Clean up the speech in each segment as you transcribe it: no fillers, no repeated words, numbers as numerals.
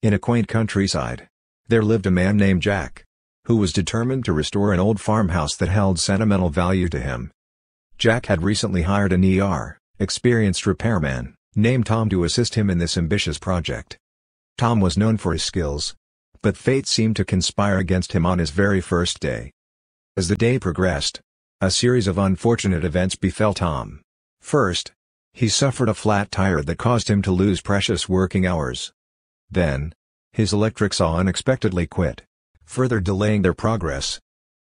In a quaint countryside, there lived a man named Jack, who was determined to restore an old farmhouse that held sentimental value to him. Jack had recently hired an experienced repairman, named Tom to assist him in this ambitious project. Tom was known for his skills, but fate seemed to conspire against him on his very first day. As the day progressed, a series of unfortunate events befell Tom. First, he suffered a flat tire that caused him to lose precious working hours. Then, his electric saw unexpectedly quit, further delaying their progress.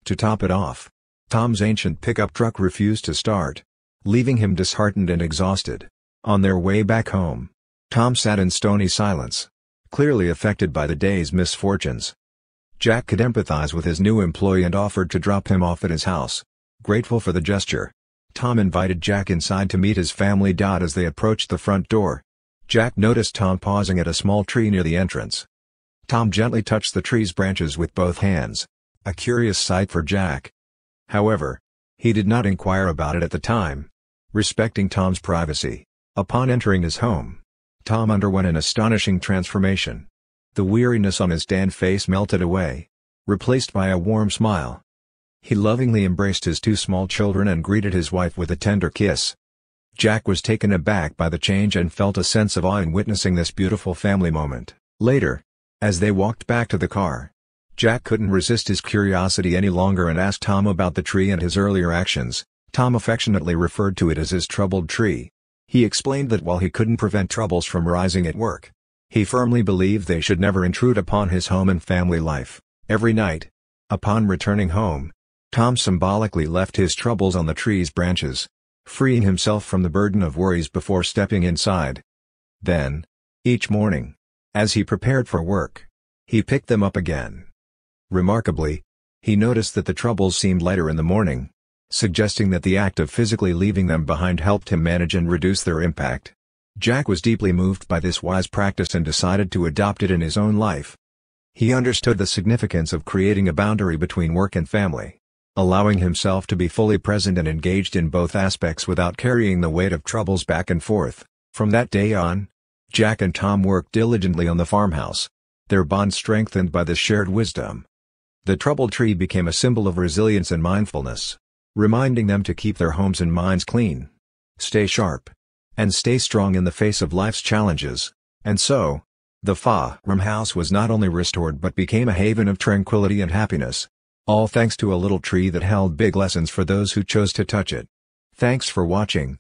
To top it off, Tom's ancient pickup truck refused to start, leaving him disheartened and exhausted. On their way back home, Tom sat in stony silence, clearly affected by the day's misfortunes. Jack could empathize with his new employee and offered to drop him off at his house. Grateful for the gesture, Tom invited Jack inside to meet his family. As they approached the front door, Jack noticed Tom pausing at a small tree near the entrance. Tom gently touched the tree's branches with both hands, a curious sight for Jack. However, he did not inquire about it at the time, respecting Tom's privacy. Upon entering his home, Tom underwent an astonishing transformation. The weariness on his tanned face melted away, replaced by a warm smile. He lovingly embraced his two small children and greeted his wife with a tender kiss. Jack was taken aback by the change and felt a sense of awe in witnessing this beautiful family moment. Later, as they walked back to the car, Jack couldn't resist his curiosity any longer and asked Tom about the tree and his earlier actions. Tom affectionately referred to it as his troubled tree. He explained that while he couldn't prevent troubles from rising at work, he firmly believed they should never intrude upon his home and family life. Every night, upon returning home, Tom symbolically left his troubles on the tree's branches, freeing himself from the burden of worries before stepping inside. Then, each morning, as he prepared for work, he picked them up again. Remarkably, he noticed that the troubles seemed lighter in the morning, suggesting that the act of physically leaving them behind helped him manage and reduce their impact. Jack was deeply moved by this wise practice and decided to adopt it in his own life. He understood the significance of creating a boundary between work and family, allowing himself to be fully present and engaged in both aspects without carrying the weight of troubles back and forth. From that day on, Jack and Tom worked diligently on the farmhouse, their bond strengthened by this shared wisdom. The troubled tree became a symbol of resilience and mindfulness, reminding them to keep their homes and minds clean, stay sharp, and stay strong in the face of life's challenges. And so, the farmhouse was not only restored but became a haven of tranquility and happiness, all thanks to a little tree that held big lessons for those who chose to touch it. Thanks for watching.